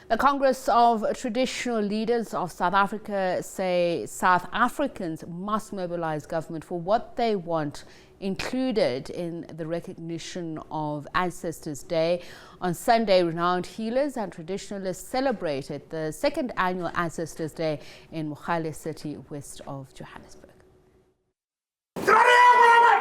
The Congress of Traditional Leaders of South Africa say South Africans must mobilise government for what they want included in the recognition of Ancestors Day. On Sunday, renowned healers and traditionalists celebrated the second annual Ancestors Day in Mogale City, west of Johannesburg.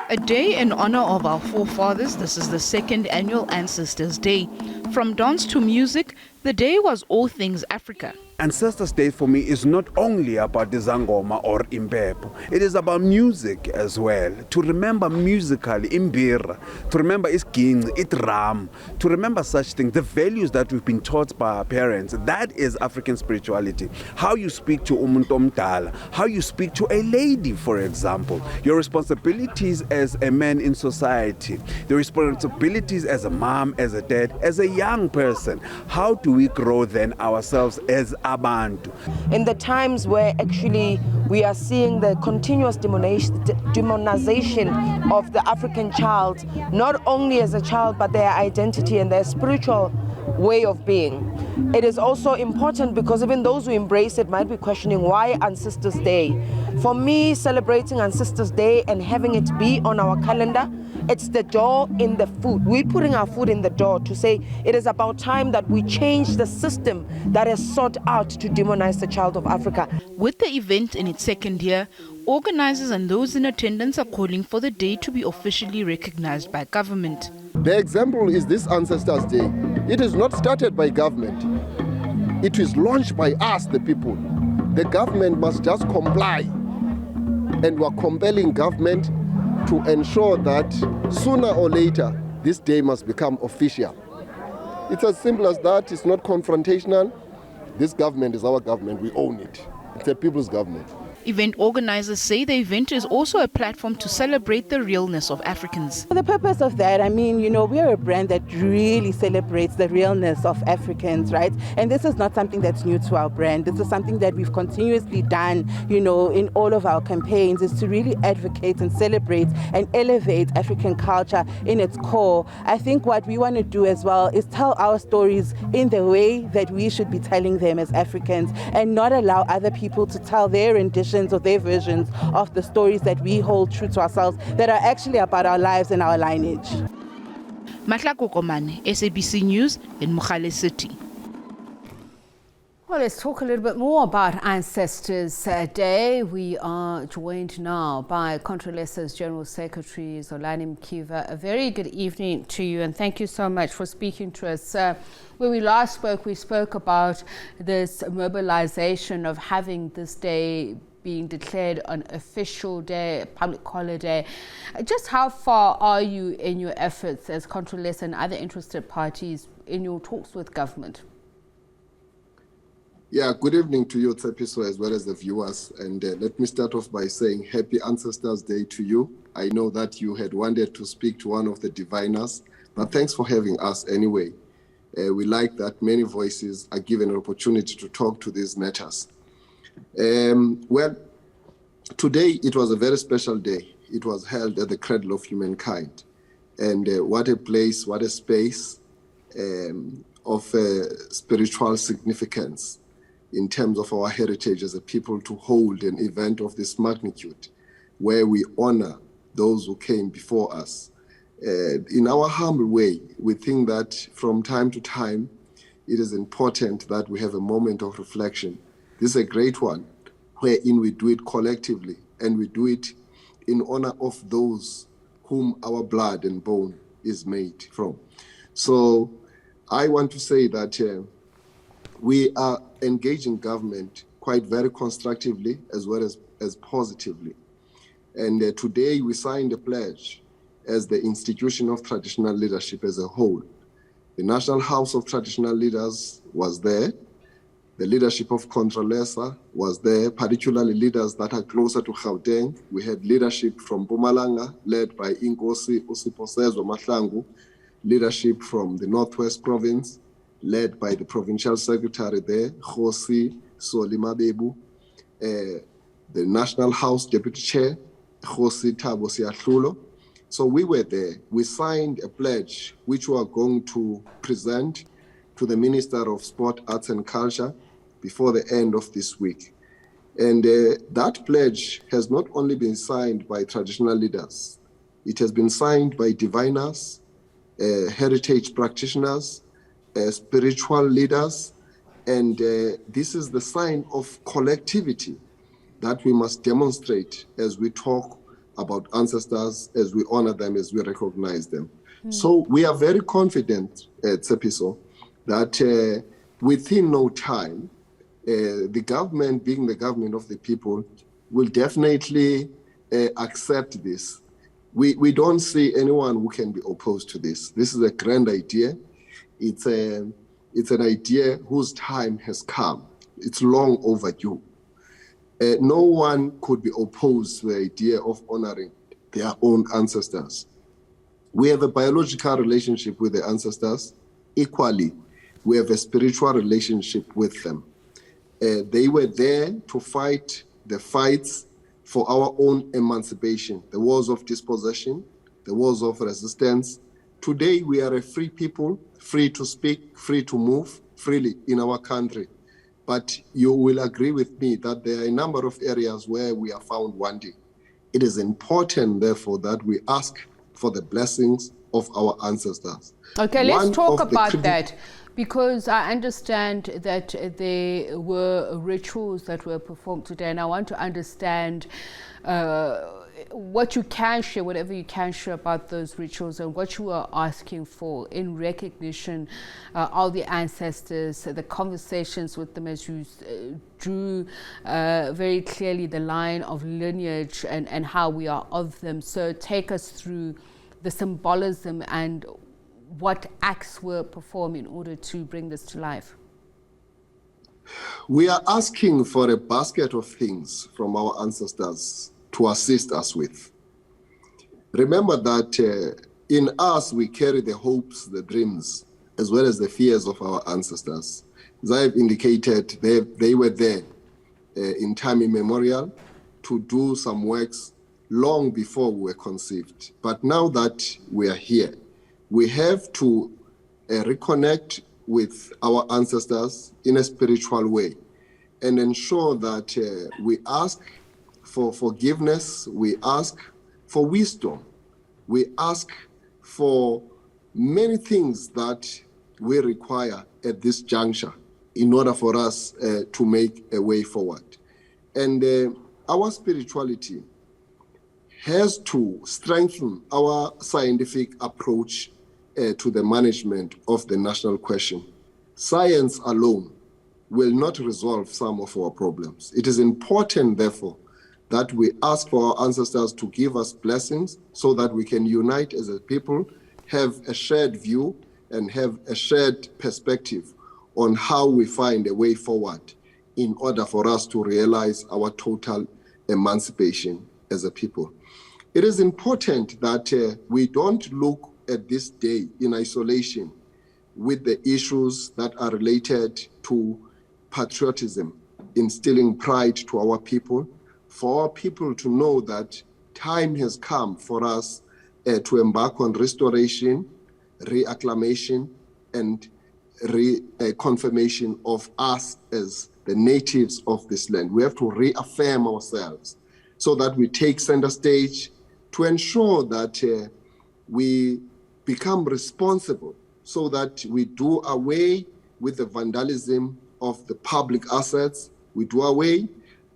A day in honor of our forefathers. This is the second annual Ancestors Day. From dance to music, the day was all things Africa. Ancestors Day for me is not only about the Zangoma or Impepo. It is about music as well. To remember musically, Imbira, to remember Isking, Itram, to remember such things, the values that we've been taught by our parents. That is African spirituality. How you speak to Umuntu Omdala, how you speak to a lady, for example. Your responsibilities as a man in society, the responsibilities as a mom, as a dad, as a young person. How do we grow then ourselves as abantu? In the times where actually we are seeing the continuous demonization of the African child, not only as a child, but their identity and their spiritual way of being. It is also important because even those who embrace it might be questioning why Ancestors Day. For me, celebrating Ancestors Day and having it be on our calendar, it's the door in the food. We're putting our food in the door to say it is about time that we change the system that has sought out to demonize the child of Africa. With the event in its second year, organizers and those in attendance are calling for the day to be officially recognized by government. The example is this Ancestors Day. It is not started by government. It is launched by us, the people. The government must just comply. And we're compelling government to ensure that sooner or later, this day must become official. It's as simple as that. It's not confrontational. This government is our government. We own it. It's a people's government. Event organizers say the event is also a platform to celebrate the realness of Africans. The purpose of that, I mean, we're a brand that really celebrates the realness of Africans, right? And this is not something that's new to our brand. This is something that we've continuously done, in all of our campaigns, is to really advocate and celebrate and elevate African culture in its core. I think what we want to do as well is tell our stories in the way that we should be telling them as Africans, and not allow other people to tell their renditions or their versions of the stories that we hold true to ourselves, that are actually about our lives and our lineage. Matlako Komane, SABC News in Mogale City. Well, let's talk a little bit more about Ancestors Day. We are joined now by CONTRALESA's General Secretary, Zolani Mkiva. A very good evening to you, and thank you so much for speaking to us. When we last spoke, we spoke about this mobilization of having this day being declared an official day, a public holiday. Just how far are you in your efforts as CONTRALESA and other interested parties in your talks with government? Yeah, good evening to you, Tsepiso, as well as the viewers. And let me start off by saying Happy Ancestors Day to you. I know that you had wanted to speak to one of the diviners, but thanks for having us anyway. We like that many voices are given an opportunity to talk to these matters. Well, today it was a very special day. It was held at the cradle of humankind. And what a place, what a space of spiritual significance in terms of our heritage as a people, to hold an event of this magnitude where we honor those who came before us. In our humble way, we think that from time to time, it is important that we have a moment of reflection. This is a great one, wherein we do it collectively, and we do it in honor of those whom our blood and bone is made from. So I want to say that we are engaging government quite very constructively as well as positively. And today we signed a pledge as the institution of traditional leadership as a whole. The National House of Traditional Leaders was there. The leadership of CONTRALESA was there, particularly leaders that are closer to Gauteng. We had leadership from Mpumalanga, led by Inkosi Usiphosezwe Mahlangu, leadership from the Northwest Province, led by the Provincial Secretary there, Khosi Soli Mabebu, the National House Deputy Chair, Khosi Thabo Siahlulo. So we were there. We signed a pledge which we are going to present to the Minister of Sport, Arts and Culture before the end of this week. And that pledge has not only been signed by traditional leaders, it has been signed by diviners, heritage practitioners, spiritual leaders, and this is the sign of collectivity that we must demonstrate as we talk about ancestors, as we honor them, as we recognize them. So we are very confident, Tsepiso, that within no time, the government, being the government of the people, will definitely accept this. We don't see anyone who can be opposed to this. This is a grand idea. It's an idea whose time has come. It's long overdue. No one could be opposed to the idea of honoring their own ancestors. We have a biological relationship with the ancestors. Equally, we have a spiritual relationship with them. They were there to fight the fights for our own emancipation, the wars of dispossession, the wars of resistance. Today, we are a free people, free to speak, free to move freely in our country. But you will agree with me that there are a number of areas where we are found wanting. It is important, therefore, that we ask for the blessings of our ancestors. Okay, let's talk about that, because I understand that there were rituals that were performed today, and I want to understand what you can share, whatever you can share about those rituals and what you are asking for in recognition of the ancestors, the conversations with them as you drew very clearly the line of lineage and how we are of them. So take us through the symbolism and what acts were performed in order to bring this to life. We are asking for a basket of things from our ancestors to assist us with. Remember that in us we carry the hopes, the dreams, as well as the fears of our ancestors. As I have indicated, they were there in time immemorial to do some works long before we were conceived. But now that we are here, we have to reconnect with our ancestors in a spiritual way and ensure that we ask for forgiveness, we ask for wisdom, we ask for many things that we require at this juncture in order for us to make a way forward. And our spirituality has to strengthen our scientific approach to the management of the national question. Science alone will not resolve some of our problems. It is important, therefore, that we ask for our ancestors to give us blessings so that we can unite as a people, have a shared view, and have a shared perspective on how we find a way forward in order for us to realize our total emancipation as a people. It is important that we don't look at this day in isolation with the issues that are related to patriotism, instilling pride to our people, for our people to know that time has come for us to embark on restoration, reacclamation, and reconfirmation of us as the natives of this land. We have to reaffirm ourselves so that we take center stage to ensure that we become responsible, so that we do away with the vandalism of the public assets, we do away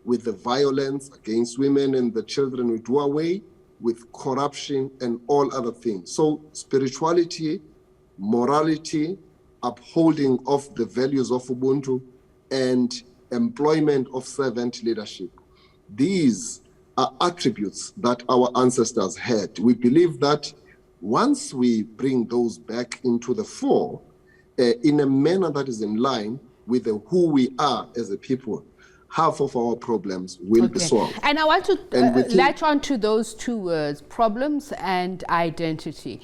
with the violence against women and the children, we do away with corruption and all other things. So spirituality, morality, upholding of the values of Ubuntu, and employment of servant leadership. These are attributes that our ancestors had. We believe that once we bring those back into the fore, in a manner that is in line with who we are as a people, half of our problems will be solved. And I want to latch on to those two words, problems and identity.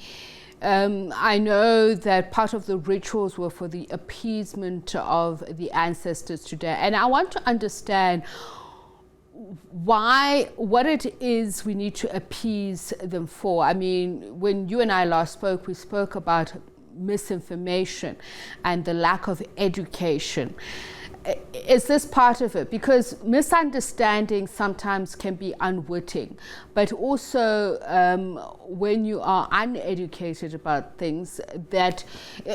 I know that part of the rituals were for the appeasement of the ancestors today. And I want to understand what it is we need to appease them for. I mean, when you and I last spoke, we spoke about misinformation and the lack of education. Is this part of it? Because misunderstanding sometimes can be unwitting, but also when you are uneducated about things, that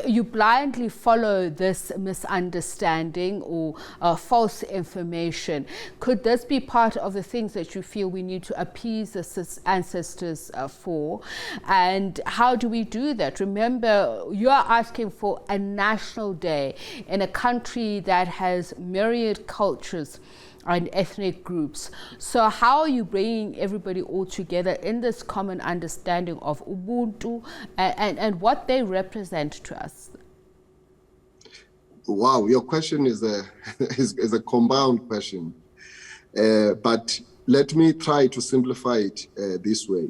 you blindly follow this misunderstanding or false information. Could this be part of the things that you feel we need to appease the ancestors for? And how do we do that? Remember, you are asking for a national day in a country that has myriad cultures and ethnic groups. So how are you bringing everybody all together in this common understanding of Ubuntu and what they represent to us? Wow, your question is a is a compound question, but let me try to simplify it this way.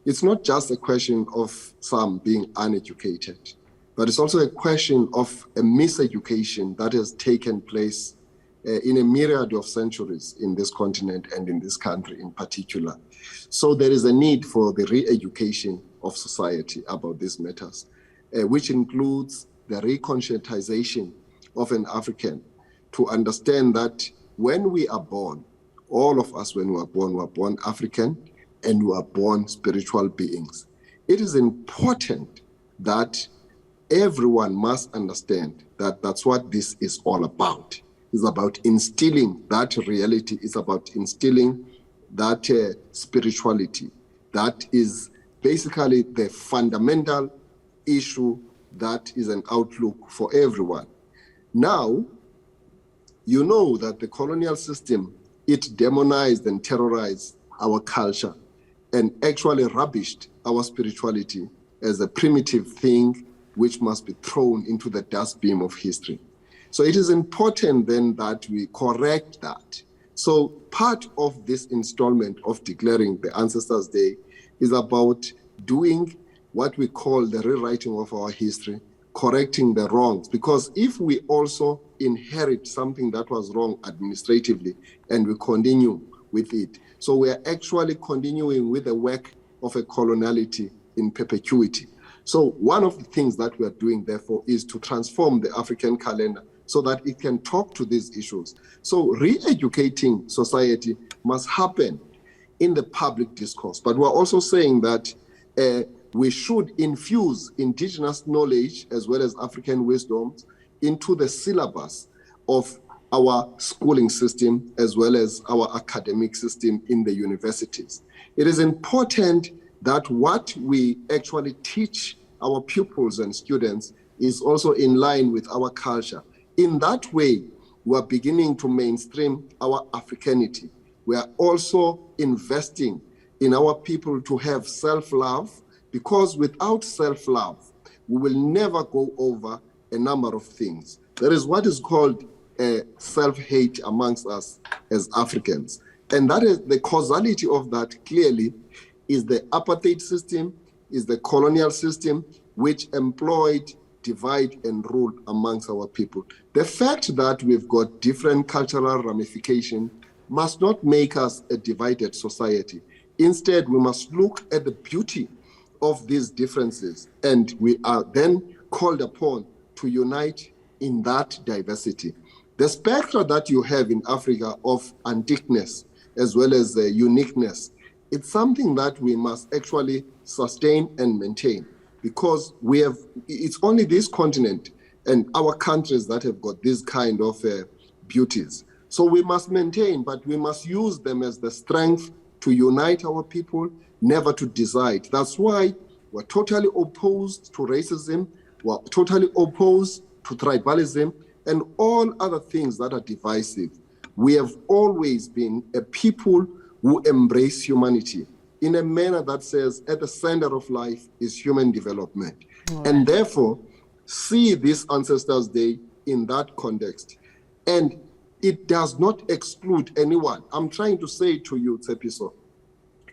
It's not just a question of some being uneducated, but it's also a question of a miseducation that has taken place in a myriad of centuries in this continent and in this country in particular. So there is a need for the re-education of society about these matters, which includes the reconscientization of an African to understand that when we are born, all of us when we are born African and we are born spiritual beings. It is important that everyone must understand that that's what this is all about. It's about instilling that reality. It's about instilling that spirituality. That is basically the fundamental issue that is an outlook for everyone. Now, you know that the colonial system, it demonized and terrorized our culture and actually rubbished our spirituality as a primitive thing which must be thrown into the dustbin of history. So it is important then that we correct that. So part of this installment of declaring the Ancestors' Day is about doing what we call the rewriting of our history, correcting the wrongs. Because if we also inherit something that was wrong administratively and we continue with it, so we are actually continuing with the work of a coloniality in perpetuity. So one of the things that we are doing, therefore, is to transform the African calendar so that it can talk to these issues. So re-educating society must happen in the public discourse. But we're also saying that we should infuse indigenous knowledge as well as African wisdoms into the syllabus of our schooling system as well as our academic system in the universities. It is important that what we actually teach our pupils and students is also in line with our culture. In that way, we are beginning to mainstream our Africanity. We are also investing in our people to have self-love, because without self-love, we will never go over a number of things. There is what is called self-hate amongst us as Africans. And that is the causality of that clearly is the apartheid system, is the colonial system, which employed divide and rule amongst our people. The fact that we've got different cultural ramifications must not make us a divided society. Instead, we must look at the beauty of these differences, and we are then called upon to unite in that diversity. The spectra that you have in Africa of antiqueness as well as uniqueness, it's something that we must actually sustain and maintain, because it's only this continent and our countries that have got this kind of beauties. So we must maintain, but we must use them as the strength to unite our people, never to divide. That's why we're totally opposed to racism, we're totally opposed to tribalism, and all other things that are divisive. We have always been a people who embrace humanity in a manner that says at the center of life is human development. Right. And therefore, see this Ancestors' Day in that context. And it does not exclude anyone. I'm trying to say to you, Tsepiso,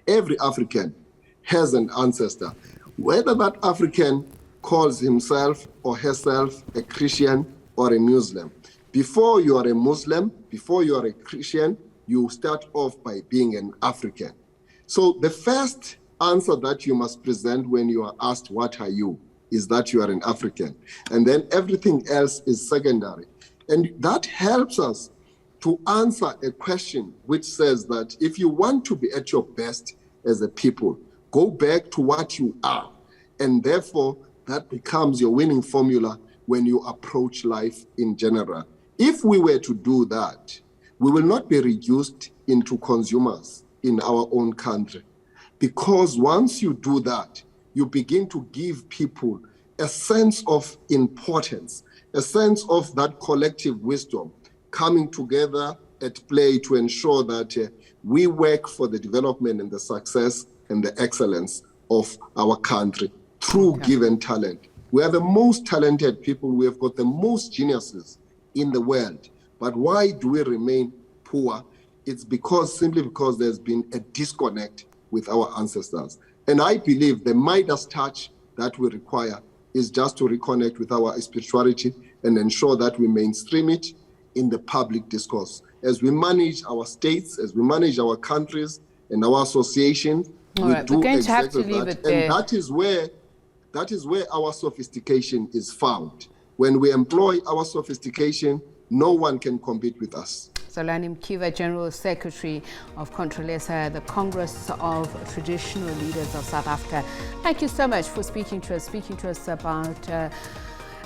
every African has an ancestor. Whether that African calls himself or herself a Christian or a Muslim. Before you are a Muslim, before you are a Christian, you start off by being an African. So the first answer that you must present when you are asked, what are you, is that you are an African. And then everything else is secondary. And that helps us to answer a question which says that if you want to be at your best as a people, go back to what you are. And therefore, that becomes your winning formula when you approach life in general. If we were to do that, we will not be reduced into consumers in our own country. Because once you do that, you begin to give people a sense of importance, a sense of that collective wisdom coming together at play to ensure that we work for the development and the success and the excellence of our country through given talent. We are the most talented people. We have got the most geniuses in the world. But why do we remain poor? It's simply because there's been a disconnect with our ancestors. And I believe the Midas touch that we require is just to reconnect with our spirituality and ensure that we mainstream it in the public discourse. As we manage our states, as we manage our countries and our associations, we do exactly that. And that is where our sophistication is found. When we employ our sophistication, no one can compete with us. Zolani Mkiva, General Secretary of CONTRALESA, the Congress of Traditional Leaders of South Africa. Thank you so much for speaking to us about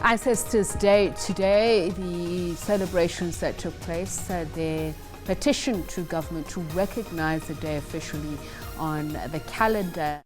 Ancestors Day today, the celebrations that took place, their petition to government to recognize the day officially on the calendar.